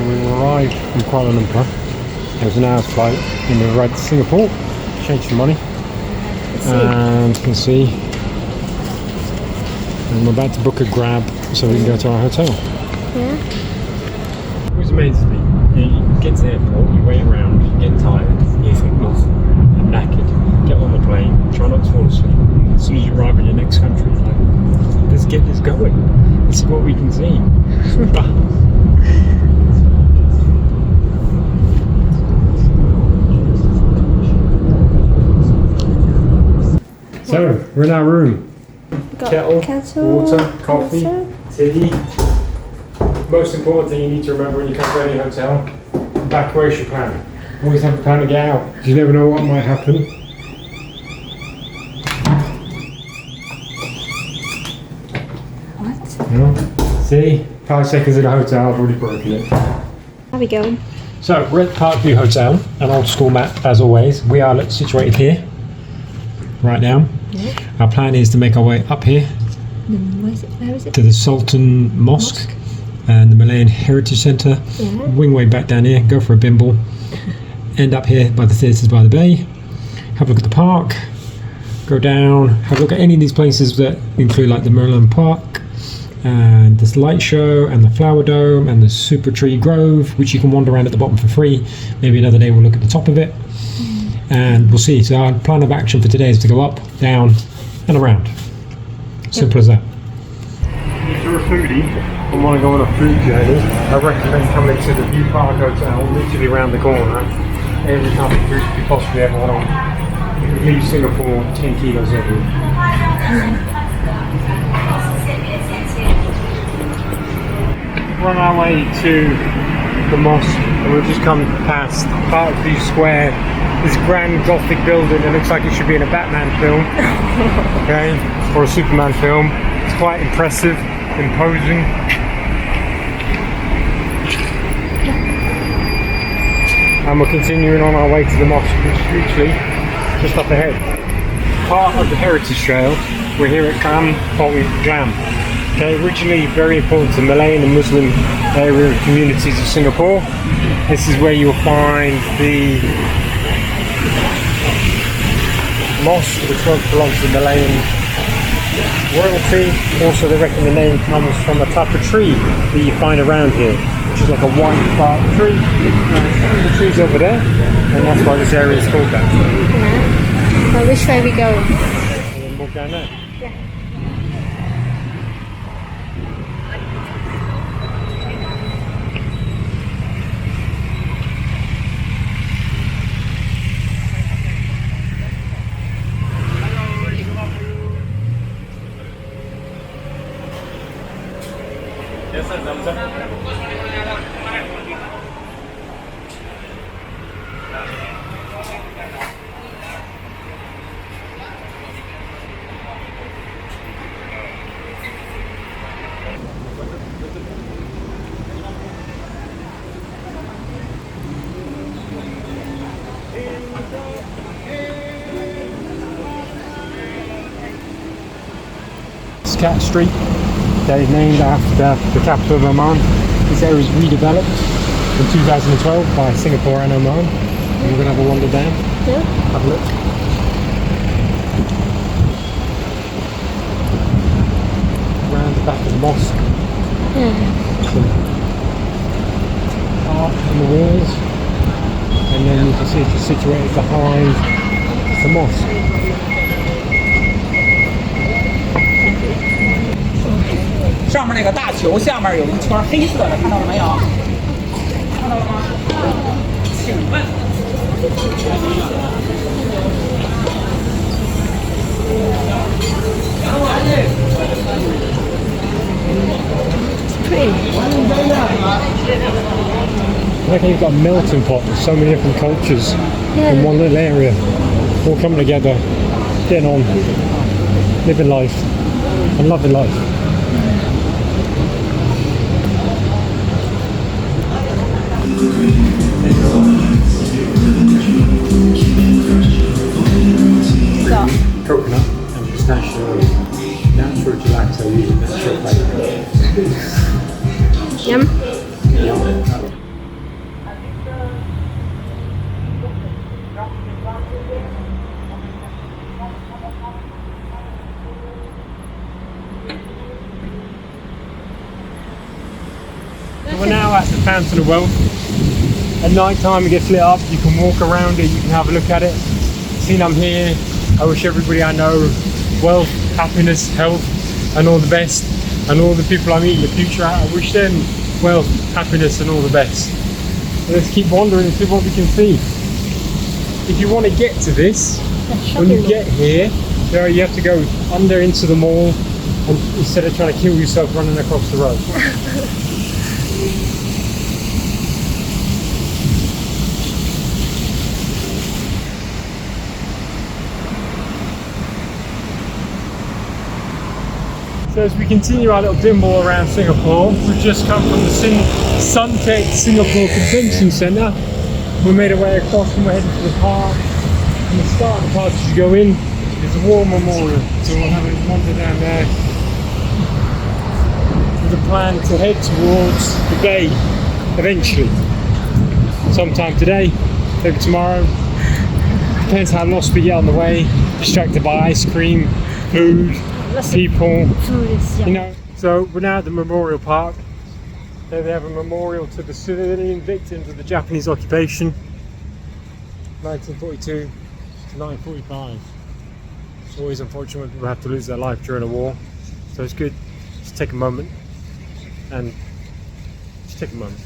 we arrived from Kuala Lumpur. It was an hour's flight and we arrived to Singapore, changed some money, and you can see, and we're about to book a grab so we can go to our hotel. Yeah. It was amazing. You get to the airport, you wait around, you get tired, you think, oh, I'm knackered, get on the plane, try not to fall asleep. As soon as you arrive in your next country, it's like, let's get this going. Let's see what we can see. So, we're in our room. Kettle, water, coffee, tea. Most important thing you need to remember when you come to any hotel, evacuation plan. Always have a plan to get out, because you never know what might happen. What? No? See? 5 seconds in a hotel, I've already broken it. How we going? So, we're at Parkview Hotel, an old school map as always. We are situated here, right now. Yeah. Our plan is to make our way up here Where is it? to the Sultan Mosque and the Malayan Heritage Centre. Yeah. Wing way back down here, go for a bimble, end up here by the theatres by the bay, have a look at the park, go down, have a look at any of these places that include like the Merlion Park and this light show and the flower dome and the super tree grove, which you can wander around at the bottom for free. Maybe another day we'll look at the top of it and we'll see. So our plan of action for today is to go up, down and around. Simple as that. If you're a foodie and want to go on a food journey, I recommend coming to the View Park Hotel, literally around the corner. Every type of food you possibly ever want on. You can leave Singapore 10 kilos heavy. We're on our way to the mosque and we've just come past Parkview Square, this grand Gothic building that looks like it should be in a Batman film, okay, or a Superman film. It's quite impressive, imposing. And we're continuing on our way to the mosque, which is literally just up ahead. Part of the Heritage Trail, we're here at Kampong Glam. Okay, originally very important to Malayan and Muslim area communities of Singapore. This is where you'll find the mosque, which belongs to Malayan royalty. Also, they reckon the name comes from a type of tree that you find around here, which is like a white bark tree. The tree's over there, and that's why this area is called that. Yeah. Well, which way we go? And then walk down there. Yeah. Cat Street, okay, named after the capital of Oman. This area was redeveloped in 2012 by Singapore and Oman. And we're going to have a wander down. Yeah. Have a look. Around the back of the mosque. Some art on the walls. And then you can see it's situated behind the mosque. 上面那个大球下面有一圈黑色的，看到了没有？看到了吗？请问。Look, you've got a melting pot with so many different cultures in one little area, all coming together, getting on, living life, and loving life. Coconut and pistachio, natural gelato using natural flavour. Yum. Yum. that's the Fountain of Wealth. At night time it gets lit up, you can walk around it, you can have a look at it. Seeing I'm here, I wish everybody I know wealth, happiness, health and all the best. And all the people I meet in the future, I wish them wealth, happiness and all the best. So let's keep wandering and see what we can see. If you want to get to this, when you get here, there you have to go under into the mall and instead of trying to kill yourself running across the road. So as we continue our little dimble around Singapore, we've just come from the Suntec Singapore Convention Centre. We made our way across and we're heading to the park. And the start of the park as you go in is the War Memorial. So we'll have a wander down there with a plan to head towards the bay eventually. Sometime today, maybe tomorrow. Depends how lost we get on the way, distracted by ice cream, food, people, you know. So we're now at the Memorial Park. There they have a memorial to the civilian victims of the Japanese occupation, 1942 to 1945. It's always unfortunate when people have to lose their life during a war. So it's good to take a moment and just take a moment.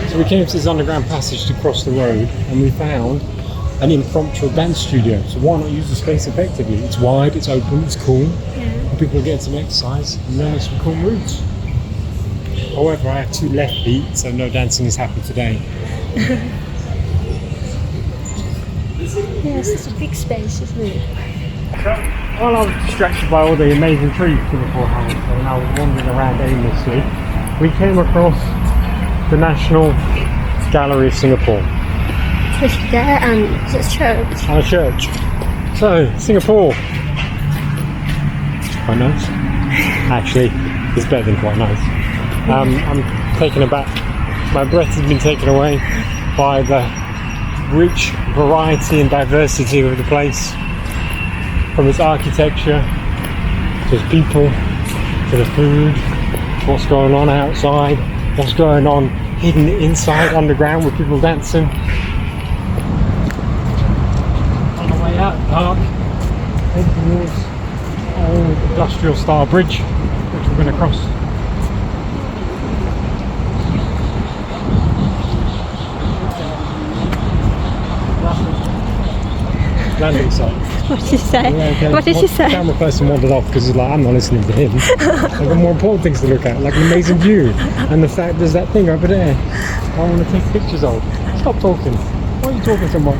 So we came to this underground passage to cross the road and we found an impromptu dance studio. So why not use the space effectively? It's wide, it's open, it's cool. And people get some exercise and learn some cool moves. However, I have 2 left feet, so no dancing has happened today. Yes, it's a big space, isn't it? So, while I was distracted by all the amazing trees Singapore has, and I was wandering around aimlessly, we came across the National Gallery of Singapore. It's there and it's a church. And a church. So, Singapore. Quite nice. Actually, it's better than quite nice. I'm taken aback. My breath has been taken away by the rich variety and diversity of the place. From its architecture, to its people, to the food, what's going on outside, what's going on hidden inside underground with people dancing. On the way out the park, head towards the old industrial style bridge which we're going to cross. Landing site. What did she say? Yeah, okay. What did she say? The camera person wandered off because he's like, I'm not listening to him. I've got more important things to look at, like an amazing view. And the fact there's that thing over there I want to take pictures of. Stop talking. Why are you talking so much?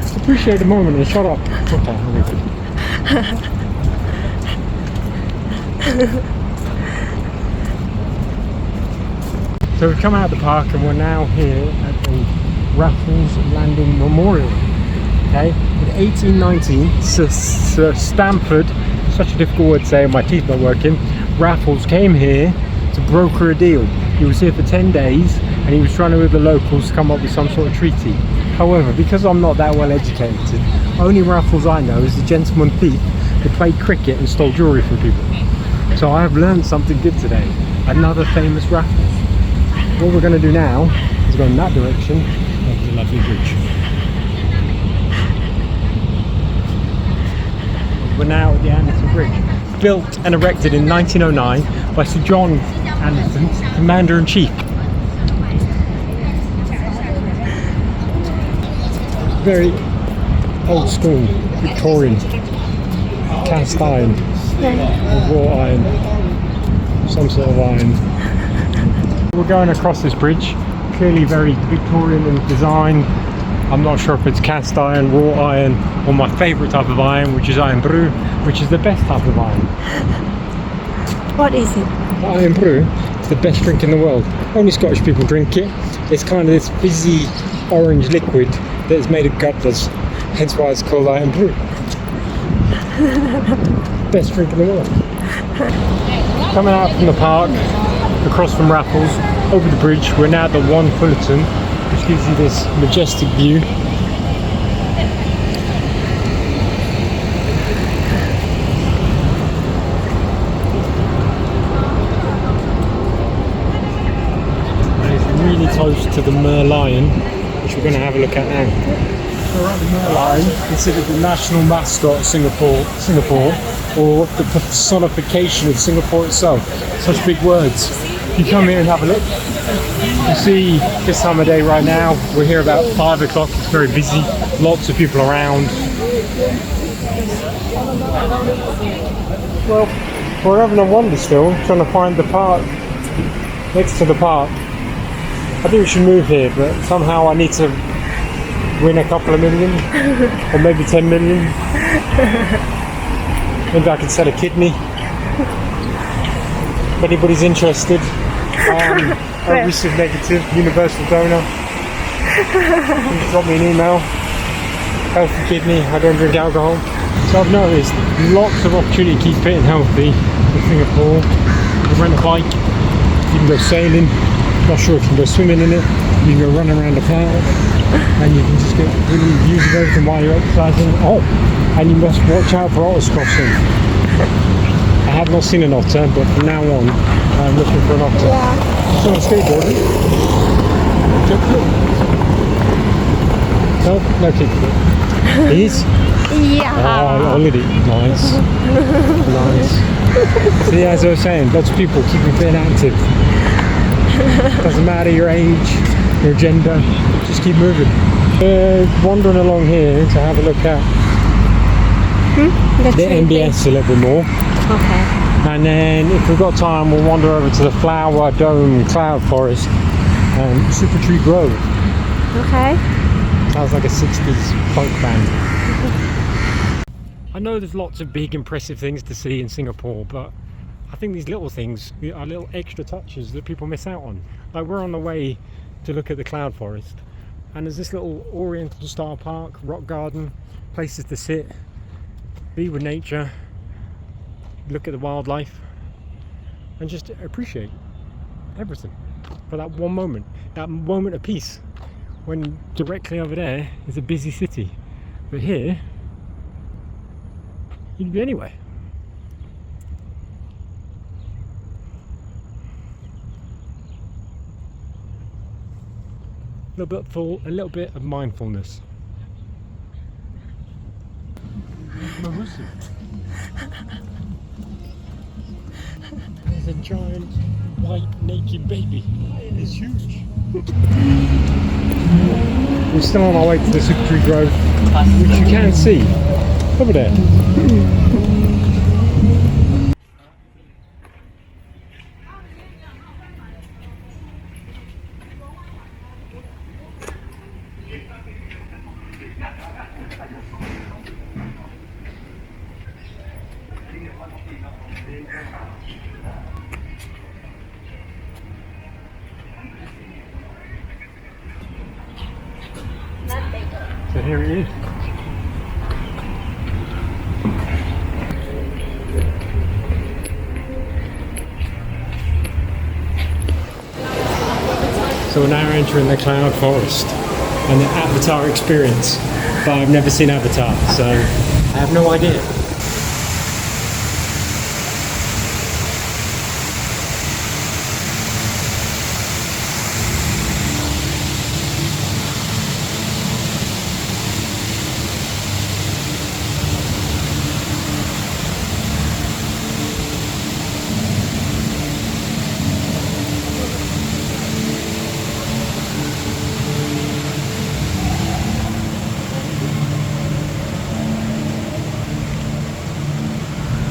Just appreciate the moment and shut up. Okay, So we've come out of the park and we're now here at the Raffles Landing Memorial. Okay, in 1819, Sir Stamford, such a difficult word to say, my teeth not working, Raffles came here to broker a deal. He was here for 10 days and he was trying to with the locals to come up with some sort of treaty. However, because I'm not that well educated, only Raffles I know is the gentleman thief who played cricket and stole jewellery from people. So I have learned something good today. Another famous Raffles. What we're going to do now is go in that direction over the lovely bridge. We're now at the Anderson Bridge, built and erected in 1909 by Sir John Anderson, Commander-in-Chief. Very old school, Victorian, cast iron, or raw iron, some sort of iron. We're going across this bridge, clearly very Victorian in design. I'm not sure if it's cast iron, raw iron, or my favourite type of iron, which is iron brew, which is the best type of iron. What is it? Iron brew is the best drink in the world. Only Scottish people drink it. It's kind of this fizzy orange liquid that is made of gutless. Hence why it's called light and blue. Best drink in the world. Coming out from the park, across from Raffles, over the bridge, we're now at the One Fullerton, which gives you this majestic view. And it's really close to the Merlion, which we're going to have a look at now. So we're at the Merlion, considered the national mascot of Singapore, or the personification of Singapore itself. Such big words. You come here and have a look. You see this time of day right now, we're here about 5 o'clock, it's very busy, lots of people around. Well, we're having a wander still, trying to find the park, next to the park. I think we should move here, but somehow I need to win a couple of million, or maybe 10 million. Maybe I could sell a kidney. If anybody's interested, a risk of negative, universal donor. You can drop me an email. Healthy kidney, I don't drink alcohol. So I've noticed lots of opportunity to keep fit and healthy in Singapore. You can rent a bike, you can go sailing, not sure if you can go swimming in it, you can go run around the park, and you can just get really use of everything while you're exercising. Oh, and you must watch out for otters crossing. I have not seen an otter, but from now on, I'm looking for an otter. Yeah. So I'm skateboarding. No kickflip. Is? Yeah. Oh, already. Nice. Nice. See, as I was saying, lots of people keeping fit and active. Doesn't matter your age, your gender, just keep moving. Wandering along here to have a look at the MBS a little bit more. Okay. And then if we've got time, we'll wander over to the Flower Dome Cloud Forest and Super Tree Grove. Okay. Sounds like a 60s folk band. I know there's lots of big impressive things to see in Singapore, but I think these little things are little extra touches that people miss out on. Like we're on the way to look at the Cloud Forest, and there's this little oriental style park, rock garden, places to sit, be with nature, look at the wildlife, and just appreciate everything for that one moment, that moment of peace, when directly over there is a busy city, but here you can be anywhere. A little bit of mindfulness. There's a giant white naked baby. It's huge. We're still on our way to the Super Tree Grove, which you can see over there. So here it is. So we're now entering the Cloud Forest and the Avatar experience, but I've never seen Avatar, so I have no idea.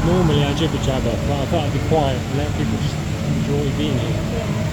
Normally I jibber jabber, but I thought I'd be quiet and let people just enjoy being here.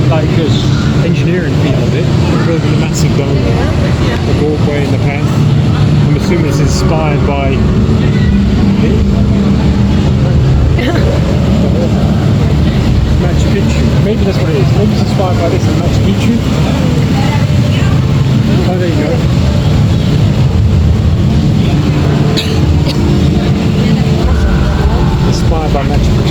like just engineering feel of it. They're building a massive dome, a walkway in the pan. I'm assuming it's inspired by Machu Picchu. Maybe that's what it is. Maybe it's inspired by this and Machu Picchu. Oh, there you go. Inspired by Machu Picchu.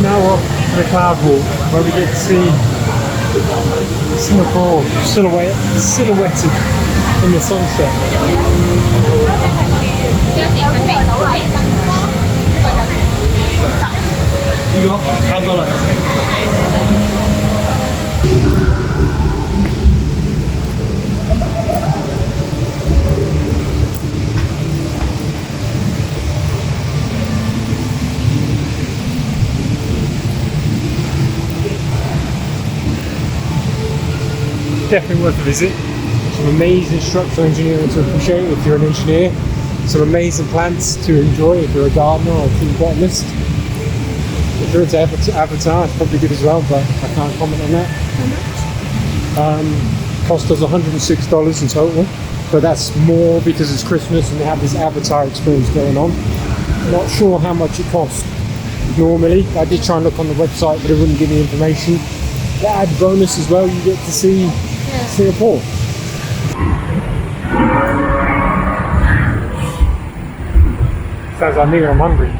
Now we're off to the cloud walk where we get to see Singapore silhouetted in the sunset. Definitely worth a visit. Some amazing structural engineering to appreciate if you're an engineer. Some amazing plants to enjoy if you're a gardener or a tree botanist. If you're into Avatar, it's probably good as well, but I can't comment on that. Cost us $106 in total, but that's more because it's Christmas and they have this Avatar experience going on. Not sure how much it costs normally. I did try and look on the website, but it wouldn't give me information. The added bonus as well, you get to see Singapore. Sounds like me, I'm hungry.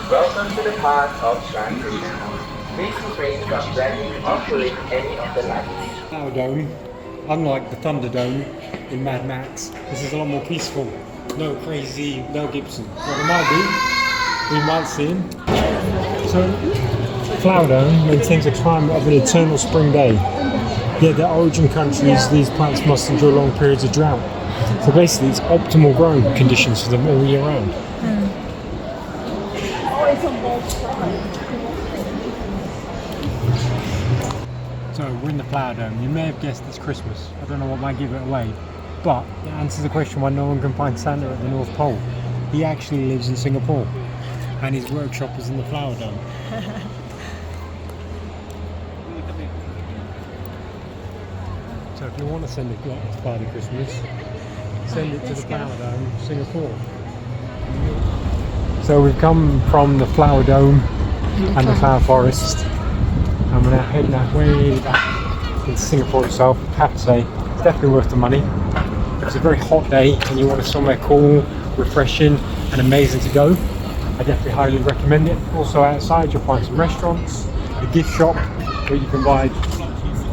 Welcome to the part of transition. Please refrain from dragging or pulling any of the lights. Cloud Dome, unlike the Thunderdome in Mad Max, this is a lot more peaceful. No crazy Mel Gibson. Well, there might be. We might see him. So, Cloud Dome maintains a climate of an eternal spring day. Yet their origin countries, these plants must endure long periods of drought. So basically, it's optimal growing conditions for them all year round. So we're in the Cloud Dome. You may have guessed it's Christmas. I don't know what might give it away, but it answers the question why no one can find Santa at the North Pole. He actually lives in Singapore, and his workshop is in the Flower Dome. So if you want to send a glass party Christmas, send it to the Flower Dome, Singapore. So we've come from the Flower Dome and the Cloud Forest, and we're now heading that way back into Singapore itself. I have to say, it's definitely worth the money. It's a very hot day and you want somewhere cool, refreshing and amazing to go. I definitely highly recommend it. Also outside you'll find some restaurants, a gift shop where you can buy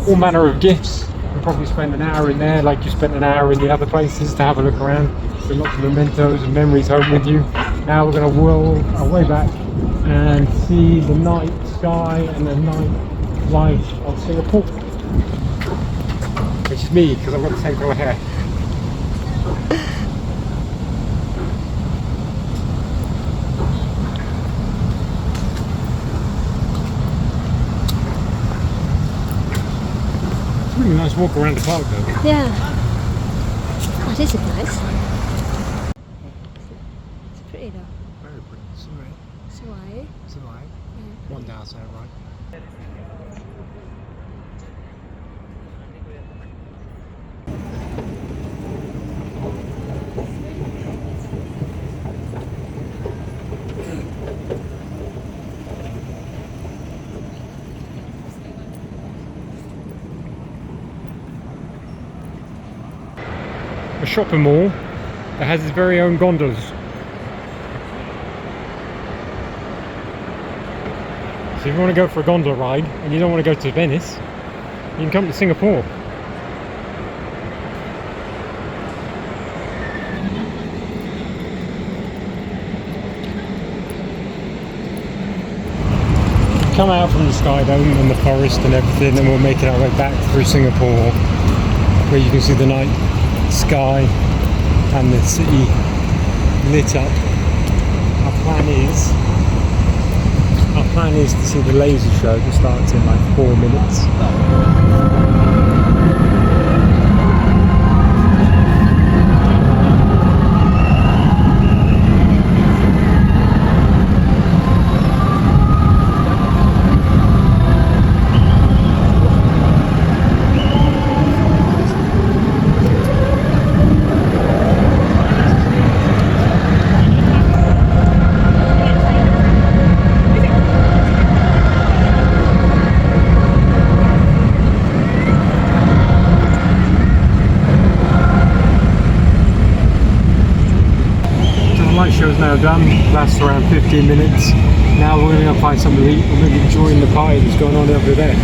all manner of gifts. You'll probably spend an hour in there like you spent an hour in the other places to have a look around. With lots of mementos and memories home with you. Now we're going to whirl our way back and see the night sky and the night light of Singapore. Which is me, because I've got the same colour hair. It's a really nice walk around the park though. Yeah. Oh, this is nice. It's pretty though. Very pretty. Sweet. One downside, right? shopping mall that has its very own gondolas. So if you want to go for a gondola ride and you don't want to go to Venice, you can come to Singapore. Come out from the Sky Dome and the forest and everything, and we're making our way back through Singapore, where you can see the night sky and the city lit up. Our plan is to see the laser show that starts in like 4 minutes. Show's now done, lasts around 15 minutes. Now we're going to go find something to eat. We're going to be enjoying the party that's going on over there.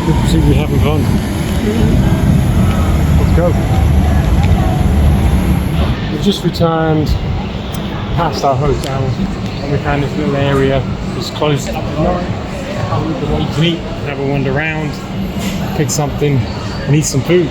Good to see we're having fun. Let's go. We've just returned past our hotel and we found this little area that's closed up at night. Have a look at what you can eat, have a wander around, pick something and eat some food.